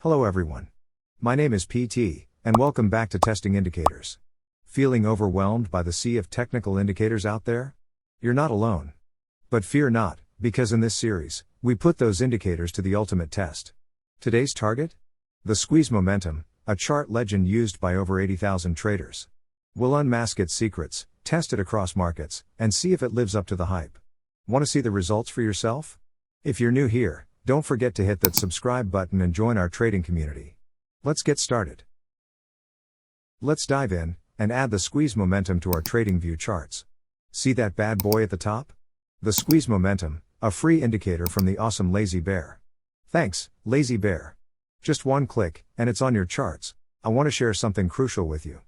Hello everyone. My name is PT, and welcome back to Testing Indicators. Feeling overwhelmed by the sea of technical indicators out there? You're not alone. But fear not, because in this series, we put those indicators to the ultimate test. Today's target? The squeeze momentum, a chart legend used by over 80,000 traders. We'll unmask its secrets, test it across markets, and see if it lives up to the hype. Want to see the results for yourself? If you're new here, don't forget to hit that subscribe button and join our trading community. Let's get started. Let's dive in and add the squeeze momentum to our TradingView charts. See that bad boy at the top? The squeeze momentum, a free indicator from the awesome Lazy Bear. Thanks, Lazy Bear. Just one click, and it's on your charts. I want to share something crucial with you.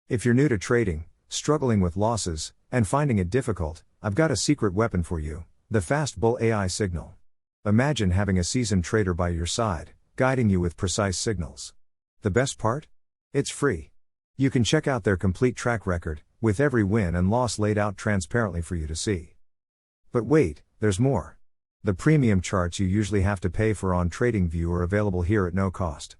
If you're new to trading, struggling with losses, and finding it difficult, I've got a secret weapon for you, the Fast Bull AI signal. Imagine having a seasoned trader by your side, guiding you with precise signals. The best part? It's free. You can check out their complete track record, with every win and loss laid out transparently for you to see. But wait, there's more. The premium charts you usually have to pay for on TradingView are available here at no cost.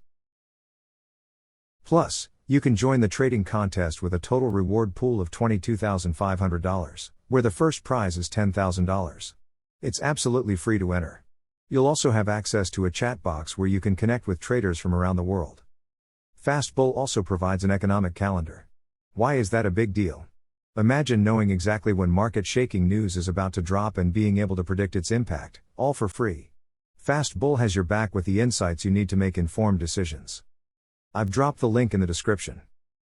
Plus, you can join the trading contest with a total reward pool of $22,500, where the first prize is $10,000. It's absolutely free to enter. You'll also have access to a chat box where you can connect with traders from around the world. Fast Bull also provides an economic calendar. Why is that a big deal? Imagine knowing exactly when market-shaking news is about to drop and being able to predict its impact, all for free. Fast Bull has your back with the insights you need to make informed decisions. I've dropped the link in the description.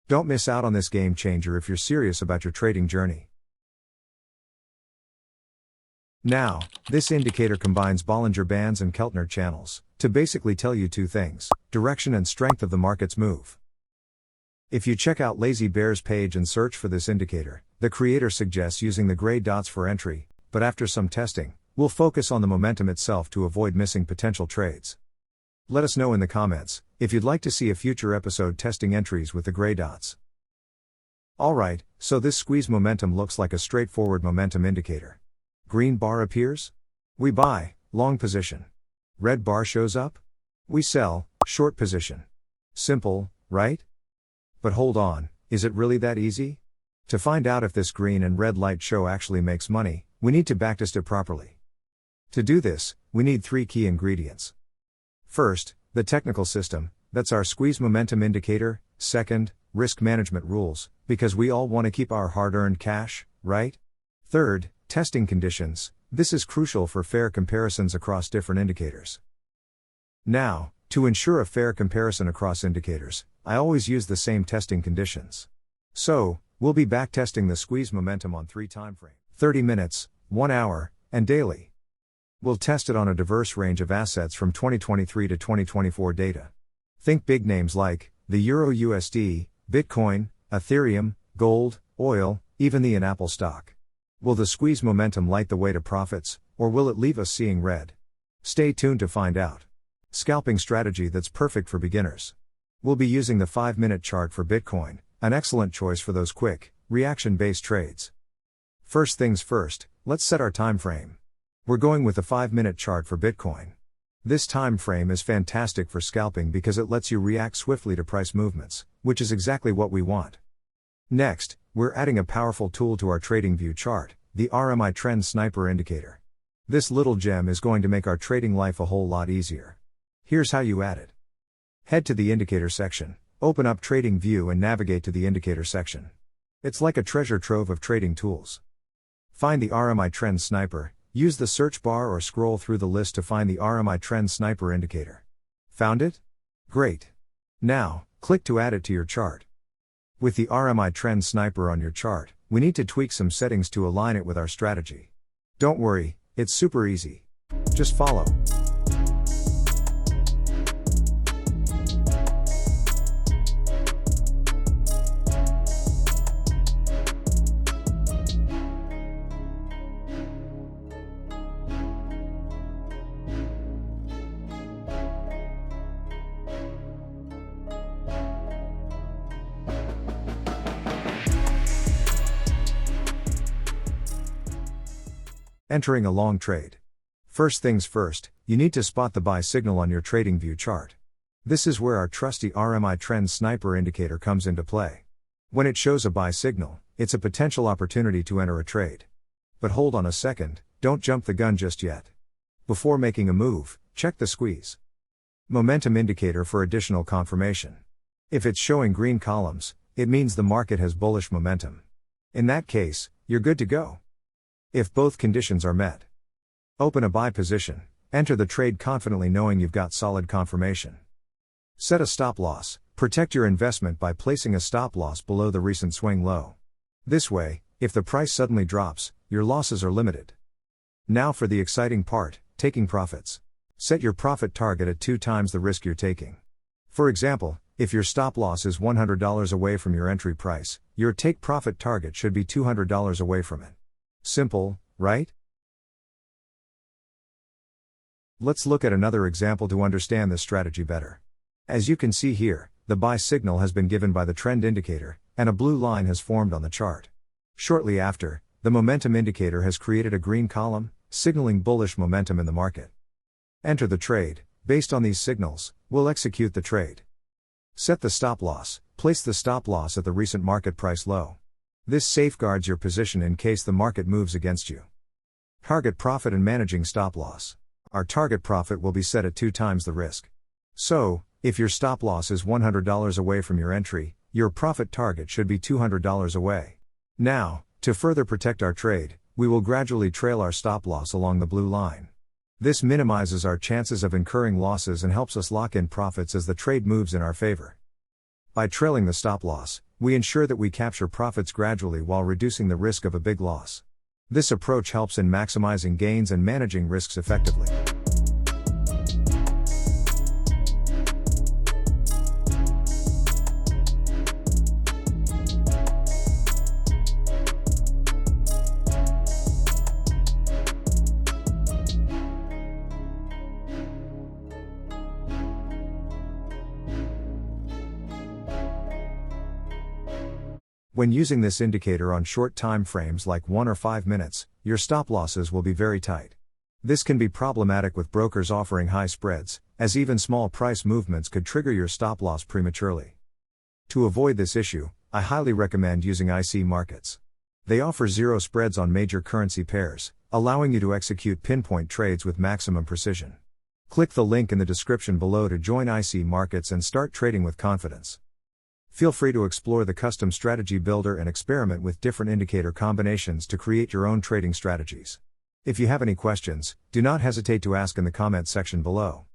Don't miss out on this game changer if you're serious about your trading journey. Now, this indicator combines Bollinger Bands and Keltner channels to basically tell you two things: direction and strength of the market's move. If you check out Lazy Bear's page and search for this indicator, the creator suggests using the gray dots for entry, but after some testing, we'll focus on the momentum itself to avoid missing potential trades. Let us know in the comments if you'd like to see a future episode testing entries with the gray dots. Alright, so this squeeze momentum looks like a straightforward momentum indicator. Green bar appears? We buy, long position. Red bar shows up? We sell, short position. Simple, right? But hold on, is it really that easy? To find out if this green and red light show actually makes money, we need to backtest it properly. To do this, we need three key ingredients. First, the technical system, that's our squeeze momentum indicator. Second, risk management rules, because we all want to keep our hard-earned cash, right? Third, testing conditions. This is crucial for fair comparisons across different indicators. Now, to ensure a fair comparison across indicators, I always use the same testing conditions. So, we'll be backtesting the squeeze momentum on 3 timeframes: 30 minutes, 1 hour, and daily. We'll test it on a diverse range of assets from 2023 to 2024 data. Think big names like the Euro USD, Bitcoin, Ethereum, gold, oil, even the Apple stock. Will the squeeze momentum light the way to profits, or will it leave us seeing red? Stay tuned to find out. Scalping strategy that's perfect for beginners. We'll be using the 5-minute chart for Bitcoin, an excellent choice for those quick, reaction-based trades. First things first, let's set our time frame. We're going with the 5-minute chart for Bitcoin. This time frame is fantastic for scalping because it lets you react swiftly to price movements, which is exactly what we want. Next, we're adding a powerful tool to our TradingView chart, the RMI Trend Sniper Indicator. This little gem is going to make our trading life a whole lot easier. Here's how you add it. Head to the indicator section, open up TradingView and navigate to the indicator section. It's like a treasure trove of trading tools. Find the RMI Trend Sniper, use the search bar or scroll through the list to find the RMI Trend Sniper Indicator. Found it? Great. Now, click to add it to your chart. With the RMI Trend Sniper on your chart, we need to tweak some settings to align it with our strategy. Don't worry, it's super easy. Just follow. Entering a long trade. First things first, you need to spot the buy signal on your TradingView chart. This is where our trusty RMI Trend Sniper indicator comes into play. When it shows a buy signal, it's a potential opportunity to enter a trade. But hold on a second, don't jump the gun just yet. Before making a move, check the squeeze momentum indicator for additional confirmation. If it's showing green columns, it means the market has bullish momentum. In that case, you're good to go. If both conditions are met, open a buy position, enter the trade confidently knowing you've got solid confirmation. Set a stop loss, protect your investment by placing a stop loss below the recent swing low. This way, if the price suddenly drops, your losses are limited. Now for the exciting part, taking profits. Set your profit target at 2 times the risk you're taking. For example, if your stop loss is $100 away from your entry price, your take profit target should be $200 away from it. Simple, right? Let's look at another example to understand this strategy better. As you can see here, the buy signal has been given by the trend indicator, and a blue line has formed on the chart. Shortly after, the momentum indicator has created a green column, signaling bullish momentum in the market. Enter the trade. Based on these signals, we'll execute the trade. Set the stop loss, place the stop loss at the recent market price low. This safeguards your position in case the market moves against you. Target profit and managing stop loss. Our target profit will be set at 2 times the risk. So, if your stop loss is $100 away from your entry, your profit target should be $200 away. Now, to further protect our trade, we will gradually trail our stop loss along the blue line. This minimizes our chances of incurring losses and helps us lock in profits as the trade moves in our favor. By trailing the stop loss, we ensure that we capture profits gradually while reducing the risk of a big loss. This approach helps in maximizing gains and managing risks effectively. When using this indicator on short time frames like 1 or 5 minutes, your stop losses will be very tight. This can be problematic with brokers offering high spreads, as even small price movements could trigger your stop loss prematurely. To avoid this issue, I highly recommend using IC markets. They offer zero spreads on major currency pairs, allowing you to execute pinpoint trades with maximum precision. Click the link in the description below to join IC markets and start trading with confidence. Feel free to explore the custom strategy builder and experiment with different indicator combinations to create your own trading strategies. If you have any questions, do not hesitate to ask in the comment section below.